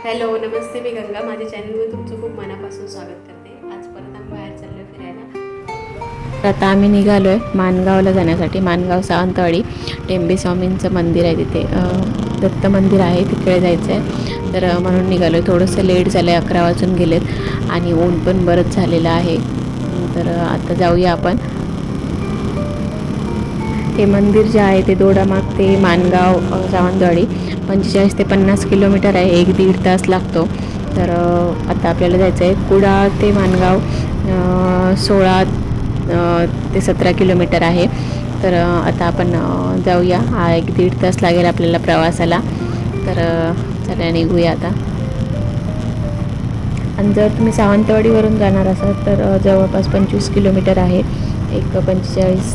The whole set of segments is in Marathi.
हॅलो नमस्ते, मी गंगा. माझ्या चॅनलमध्ये तुमचं खूप मनापासून स्वागत करते. आज परत आम्ही बाहेर चाललो फिरायला. तर आता आम्ही निघालो आहे माणगावला जाण्यासाठी. माणगाव सावंतवाडी टेंबे स्वामींचं मंदिर आहे तिथे, दत्त मंदिर आहे, तिकडे जायचं आहे. तर म्हणून निघालो आहे. थोडंसं लेट झालं आहे, 11 वाजून गेलेत आणि ऊन पण बरंच झालेलं आहे. तर आता जाऊया आपण. हे मंदिर जे आहे ते दोडामार्ग ते माणगाव सावंतवाडी 45 ते 50 किलोमीटर आहे. 1-1.5 तास लागतो. तर आता आपल्याला जायचं आहे कुडाळ ते माणगाव, 16 ते 17 किलोमीटर आहे. तर आता आपण जाऊया. हा 1-1.5 तास लागेल आपल्याला प्रवासाला. तर चला निघूया आता. आणि जर तुम्ही सावंतवाडीवरून जाणार असाल तर जवळपास 25 किलोमीटर आहे. एक 45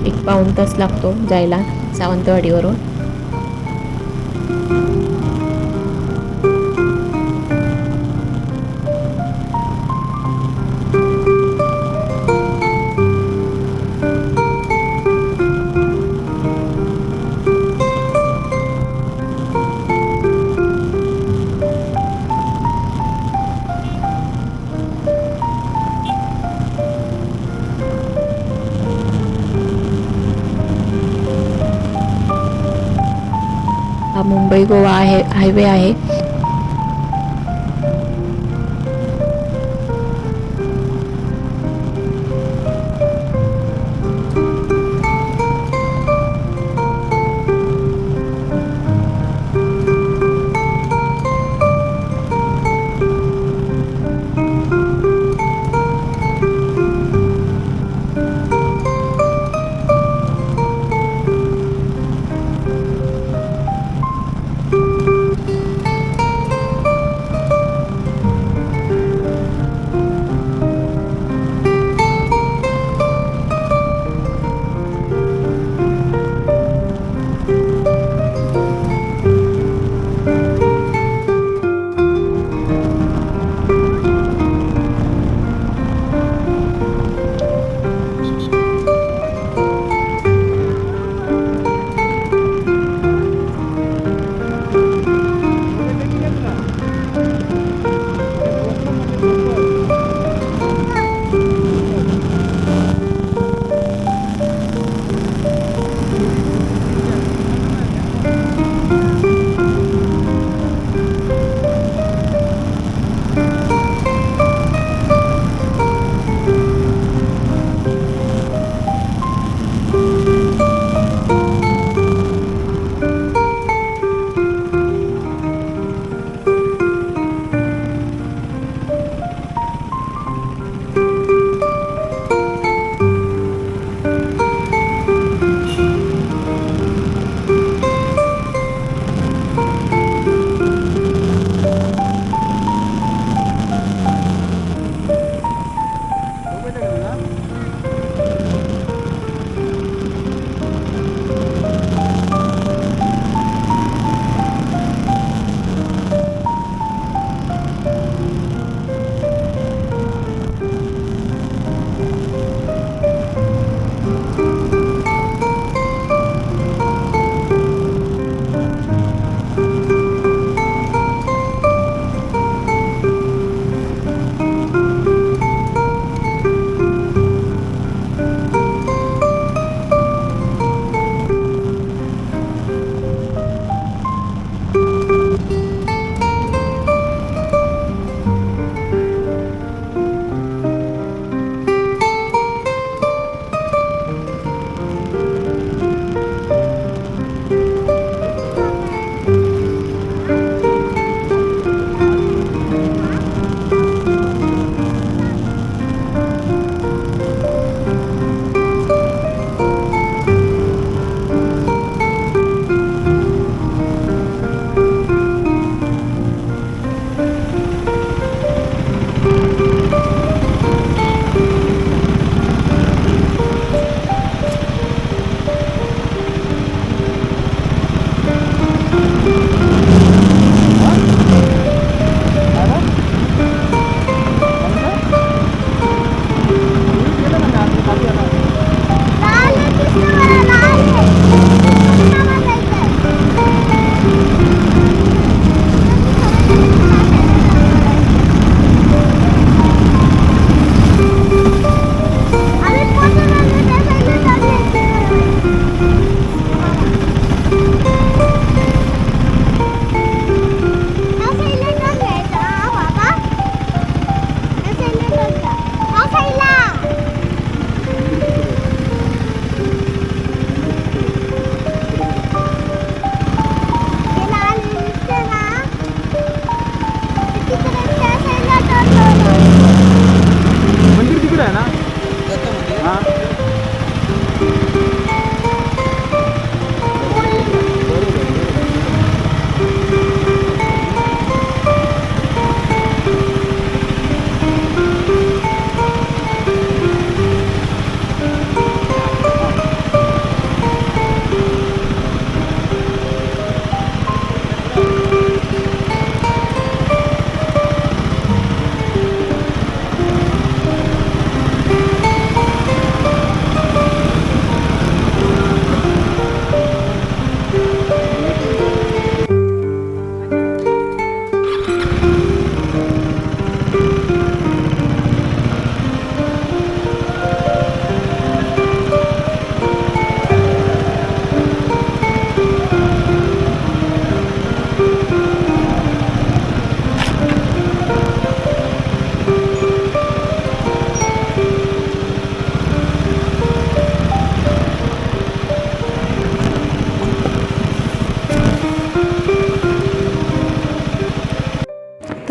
एक पाऊण तास लागतो जायला सावंतवाडीवरून. हा मुंबई गोवा हायवे आहे.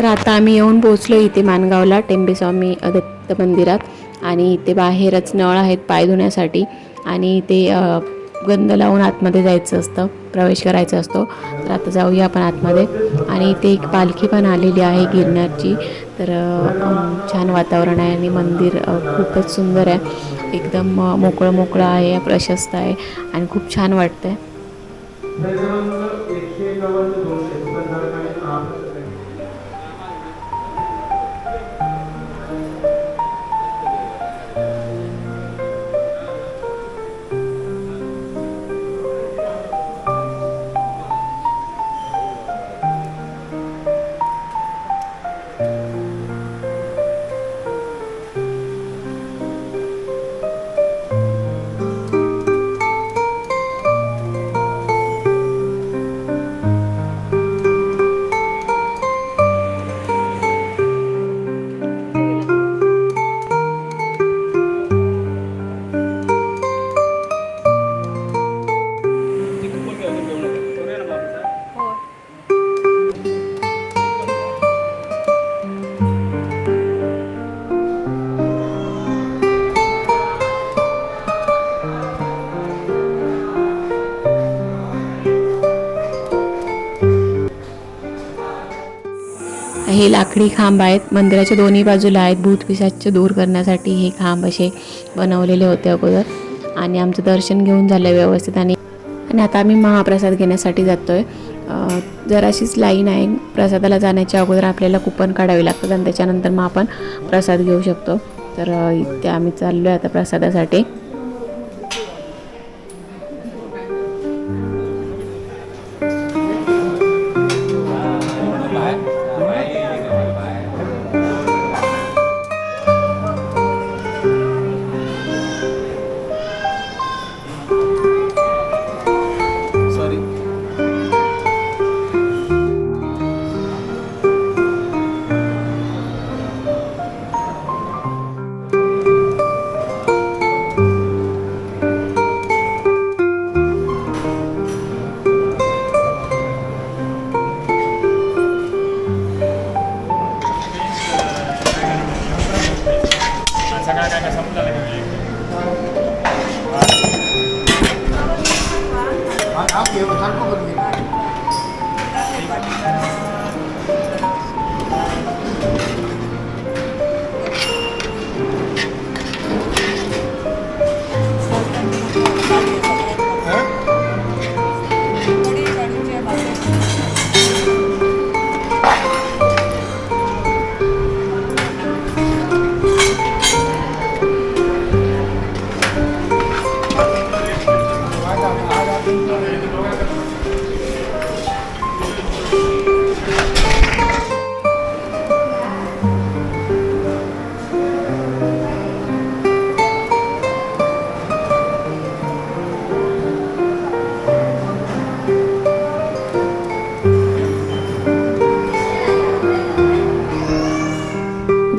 तर आता आम्ही येऊन पोहोचलो इथे माणगावला टेंबेस्वामी दत्त मंदिरात आणि इथे बाहेरच नळ आहेत पाय धुण्यासाठी आणि इथे गंध लावून आतमध्ये जायचं असतं, प्रवेश करायचा असतो. तर आता जाऊया आपण आतमध्ये. आणि इथे एक पालखी पण आलेली आहे गिरनारची. तर छान वातावरण आहे आणि मंदिर खूपच सुंदर आहे, एकदम मोकळं मोकळं आहे, प्रशस्त आहे आणि खूप छान वाटतं आहे. हे लाकडी खांब आहेत, मंदिराच्या दोन्ही बाजूला आहेत. भूतपिशाच दूर करण्यासाठी हे खांब असे बनवलेले होते अगोदर. आणि आमचं दर्शन घेऊन झालं व्यवस्थित. आणि आता आम्ही महाप्रसाद घेण्यासाठी जातो आहे. जराशीच लाईन आहे. प्रसादाला जाण्याच्या अगोदर आपल्याला कुपन काढावे लागतात आणि त्याच्यानंतर मग आपण प्रसाद घेऊ शकतो. तर इथे आम्ही चाललो आहे आता प्रसादासाठी.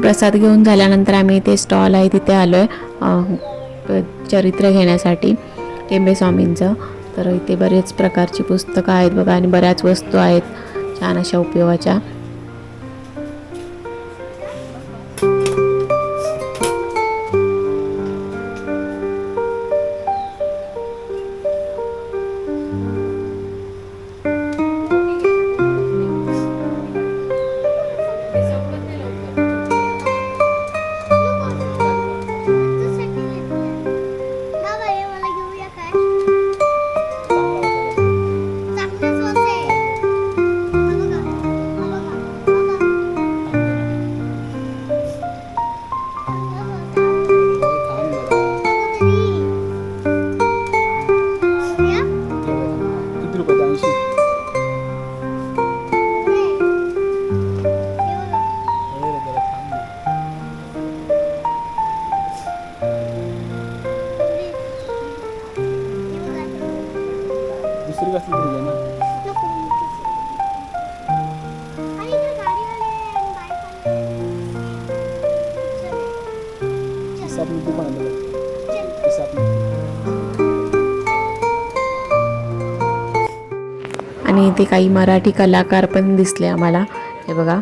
प्रसाद घेऊन झाल्यानंतर आम्ही इथे स्टॉल आहे तिथे आलो आहे चरित्र घेण्यासाठी टेंबेस्वामींचं. तर इथे बरेच प्रकारची पुस्तकं आहेत बघा आणि बऱ्याच वस्तू आहेत छान अशा उपयोगाच्या. दुसरी कसली तरी घे ना. हिसाब पण आलं हिसाब. आणि इथे काही मराठी कलाकार पण दिसले आम्हाला. हे बघा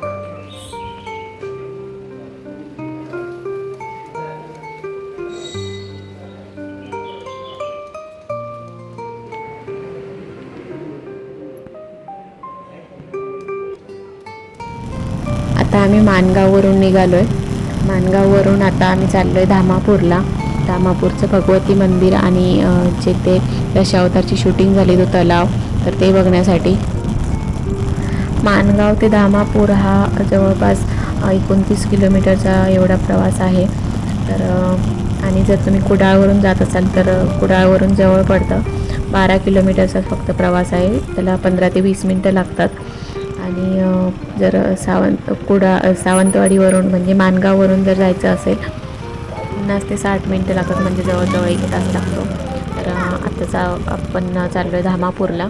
आता आम्ही माणगाववरून निघालो आहे. माणगाववरून आता आम्ही चाललो आहे धामापूरला. धामापूरचं भगवती मंदिर आणि जिथे दशावतारची शूटिंग झाली तो तलाव, तर ते बघण्यासाठी. माणगाव ते धामापूर हा जवळपास 29 किलोमीटरचा एवढा प्रवास आहे. तर आणि जर तुम्ही कुडाळवरून जात असाल तर कुडाळवरून जवळ पडतं. 12 किलोमीटरचा फक्त प्रवास आहे, त्याला 15 ते 20 मिनटं लागतात. आणि जर सावंतवाडीवरून म्हणजे माणगाववरून जर जायचं असेल 50 ते 60 मिनटं लागतात, म्हणजे जवळजवळ 1 तास लागतो. तर आताचा आपण चाललो आहे धामापूरला.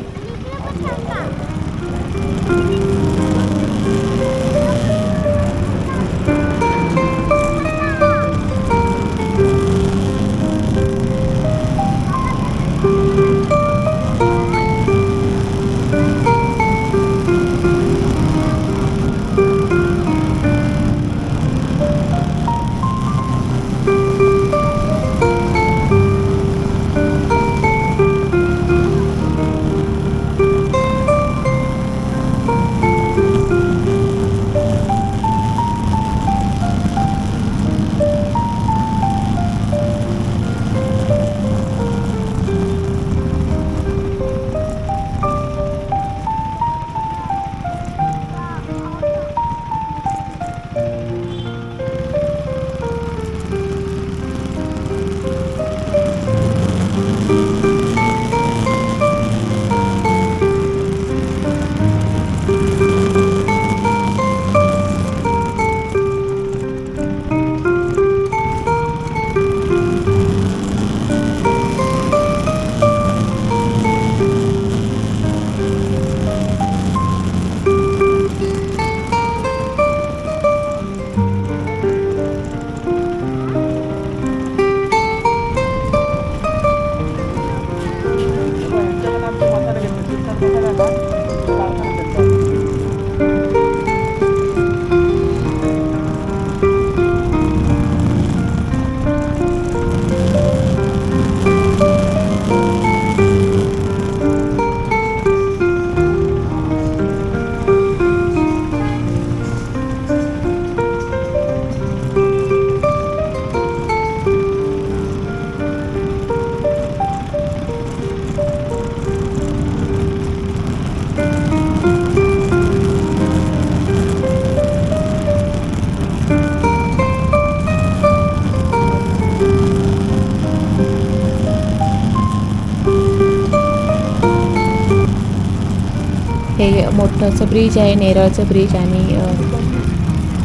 हे मोठंसं ब्रिज आहे, नेरळचं ब्रिज. आणि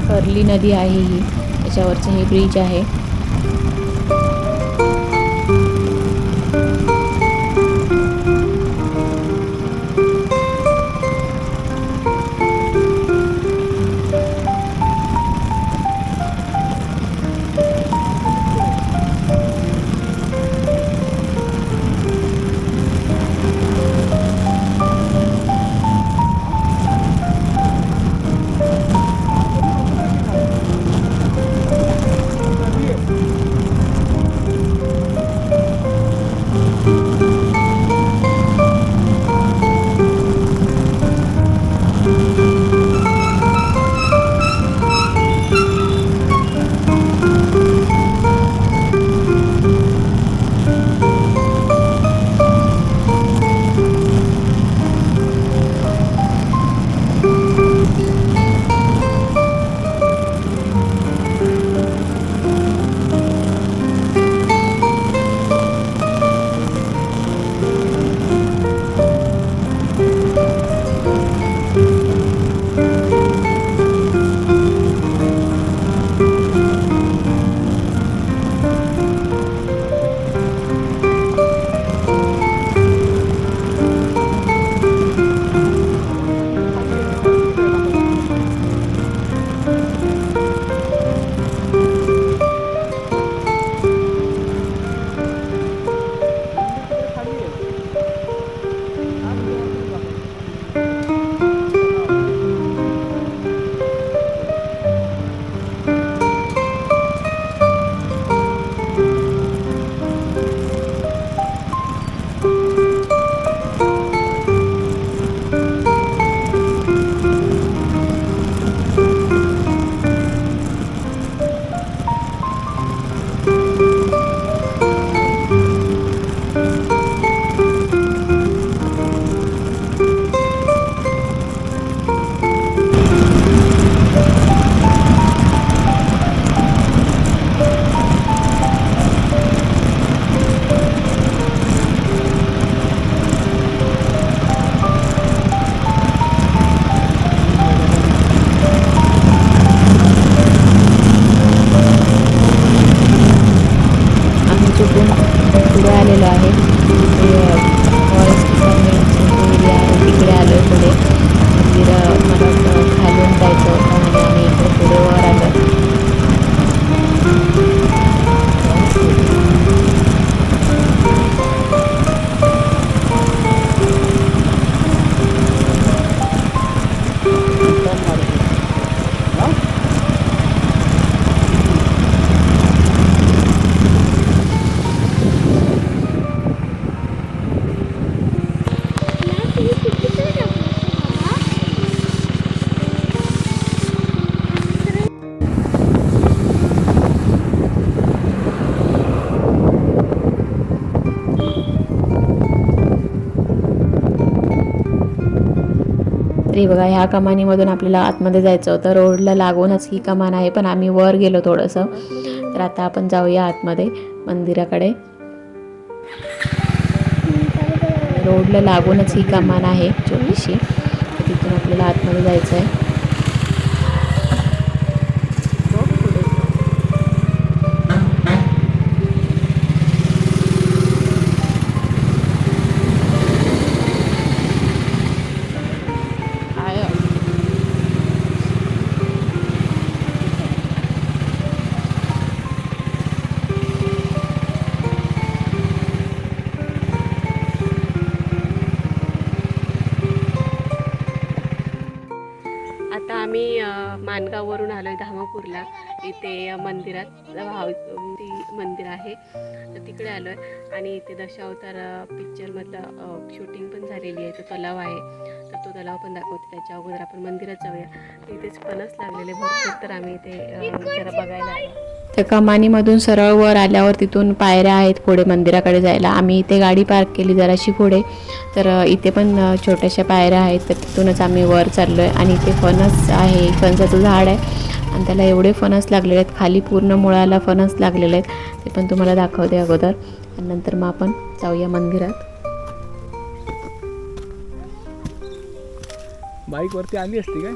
कर्ली नदी आहे ही, त्याच्यावरचं हे ब्रिज आहे. हे बघा, ह्या कमानीमधून आपल्याला आतमध्ये जायचं होतं. रोडला लागूनच ही कमान आहे, पण आम्ही वर गेलो थोडंसं. तर आता आपण जाऊया आतमध्ये मंदिराकडे. रोडला लागूनच ही कमान आहे छोटीशी. तिथून आपल्याला आतमध्ये जायचं आहे. आता आम्ही माणगाववरून आलो आहे धामापूरला. इथे मंदिरात ती मंदिर आहे, तर तिकडे आलो आहे. आणि इथे दशावतार पिक्चरमधलं शूटिंग पण झालेली आहे. तो तलाव आहे, तर तो तलाव पण दाखवते. त्याच्या अगोदर आपण मंदिरात जाऊया. इथेच फणस लागलेले भरपूर, तर आम्ही इथे जरा बघायला आलो. त्या कमानीमधून सरळ वर आल्यावर तिथून पायऱ्या आहेत पुढे मंदिराकडे जायला. आम्ही इथे गाडी पार्क केली जराशी पुढे, तर इथे पण छोट्याशा पायऱ्या आहेत. तर तिथूनच आम्ही वर चाललो आहे. आणि इथे फणस आहे, फणसाचं झाड आहे आणि त्याला एवढे फणस लागलेले आहेत. खाली पूर्ण मुळाला फणस लागलेले आहेत. ते पण तुम्हाला दाखवते अगोदर, आणि नंतर मग आपण जाऊया मंदिरात. बाईक वरती आली असती काय?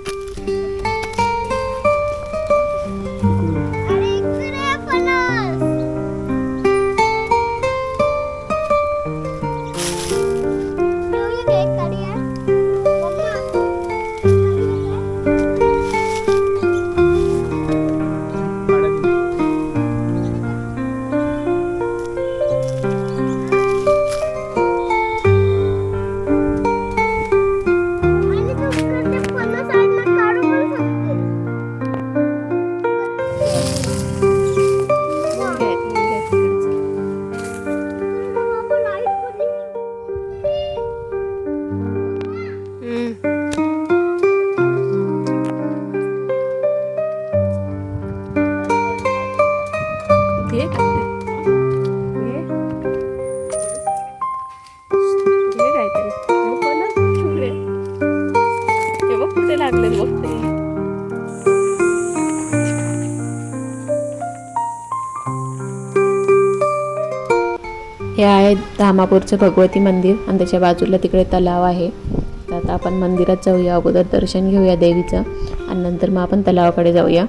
हे आहे धामापूरचं भगवती मंदिर आणि त्याच्या बाजूला तिकडे तलाव आहे. तर आता आपण मंदिरात जाऊया. अगोदर दर्शन घेऊया देवीचं आणि नंतर मग आपण तलावाकडे जाऊया.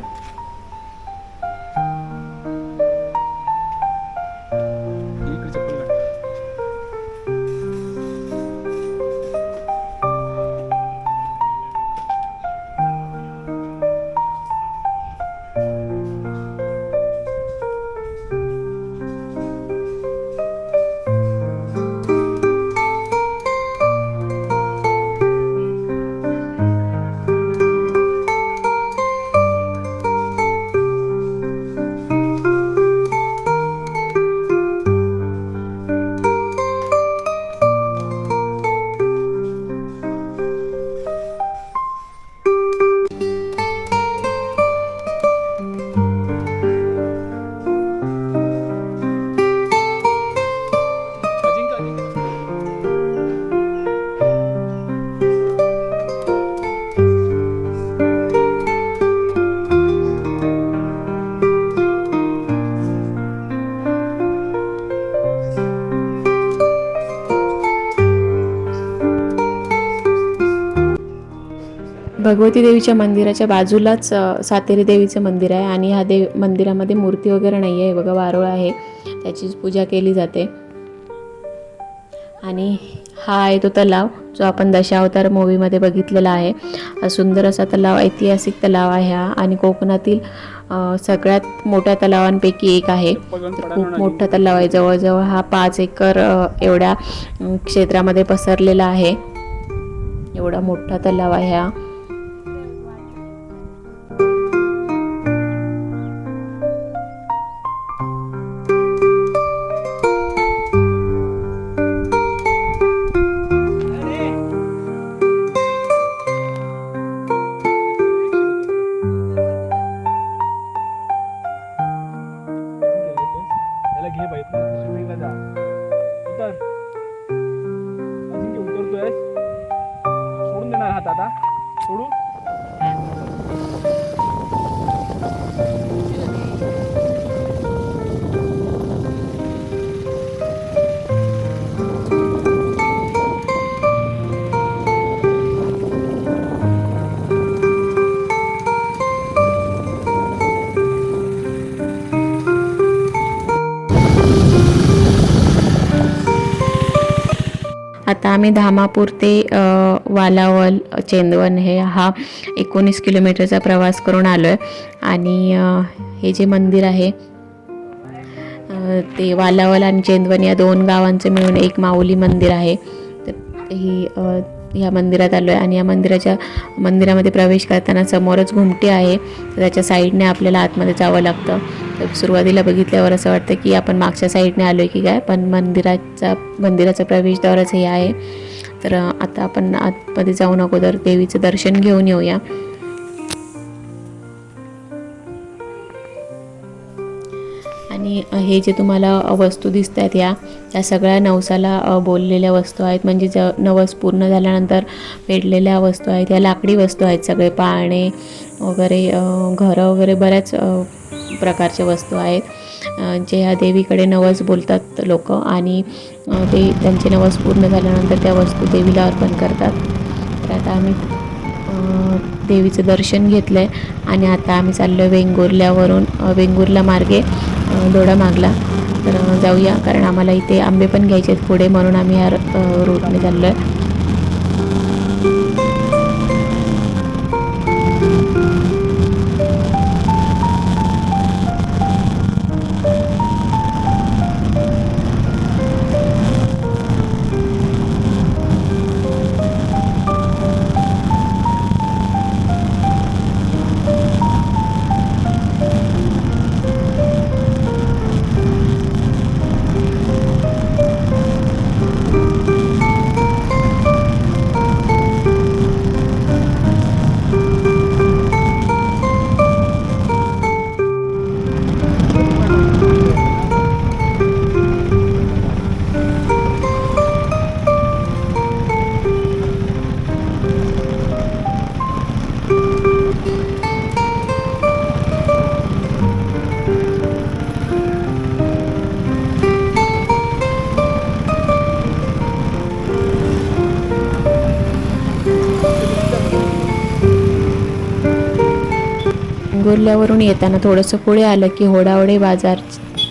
भगवती देवीच्या मंदिराच्या बाजूलाच सातेरी देवीचं मंदिर आहे. आणि ह्या मंदिरामध्ये मूर्ती वगैरे नाही आहे. बघा, वारुळ आहे, त्याचीच पूजा केली जाते. आणि हा आहे तो तलाव जो आपण दशावतार मूवीमध्ये बघितलेला आहे. हा सुंदर असा तलाव, ऐतिहासिक तलाव आहे हा. आणि कोकणातील सगळ्यात मोठ्या तलावांपैकी एक आहे. खूप मोठा तलाव आहे. जवळजवळ हा 5 एकर एवढ्या क्षेत्रामध्ये पसरलेला आहे. एवढा मोठा तलाव आहे हा. घे बाई, स्विमिंगला जा. उतर. अजून की उतरतोय, सोडून देणार हात आता. आता आम्ही धामापूर ते वालावल चेंदवन हा 19 किलोमीटरचा प्रवास करून आलो आहे. आणि हे जे मंदिर आहे ते वालावल आणि चेंदवन या 2 गावांचं मिळून एक माऊली मंदिर आहे. तर ह्या मंदिरात आलो आहे. आणि या मंदिरामध्ये प्रवेश करताना समोरच घुमटी आहे, तर त्याच्या साईडने आपल्याला आतमध्ये जावं लागतं. तर सुरुवातीला बघितल्यावर असं वाटतं की आपण मागच्या साईडने आलो आहे की काय, पण मंदिराचा प्रवेशद्वारच हे आहे. तर आता आपण आतमध्ये जाऊन अगोदर देवीचं दर्शन घेऊन येऊया. आणि हे जे तुम्हाला वस्तू दिसत आहेत या सगळ्या नवसाला बोललेल्या वस्तू आहेत. म्हणजे नवस पूर्ण झाल्यानंतर भेटलेल्या वस्तू आहेत. या लाकडी वस्तू आहेत, सगळे पाळणे वगैरे, घरं वगैरे, बऱ्याच प्रकारच्या वस्तू आहेत जे ह्या देवीकडे नवस बोलतात लोक. आणि ते त्यांचे नवस पूर्ण झाल्यानंतर त्या वस्तू देवीला अर्पण करतात. तर आता आम्ही देवीचं दर्शन घेतलं आहे आणि आता आम्ही चाललो आहे वेंगुर्ला मार्गे दोडामागला. तर जाऊया, कारण आम्हाला इथे आंबे पण घ्यायचे आहेत पुढे, म्हणून आम्ही ह्या रूटने चाललो आहे. वेंगुर्ल्यावरून येताना थोडंसं पुढे आलं की होडावडे बाजार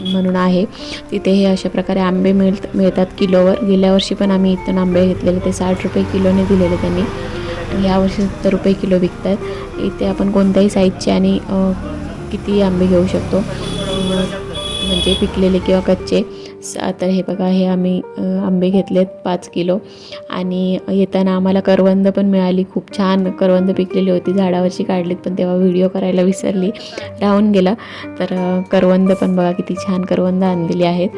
म्हणून आहे. तिथे हे अशा प्रकारे आंबे मिळतात किलोवर. गेल्या वर्षी पण आम्ही इथून आंबे घेतलेले, ते 60 रुपये किलोने दिलेले त्यांनी. आणि यावर्षी 70 रुपये किलो विकतात. इथे आपण कोणत्याही साईजचे आणि किती आंबे घेऊ शकतो, म्हणजे पिकलेले किंवा कच्चे. तर हे बघा, हे आम्ही आंबे घेतलेत 5 किलो. आणि येताना आम्हाला करवंद पण मिळाली. खूप छान करवंद पिकलेली होती, झाडावरची काढलीत, पण तेव्हा व्हिडिओ करायला विसरली, राहून गेला. तर करवंद पण बघा, किती छान करवंद आणलेली आहेत.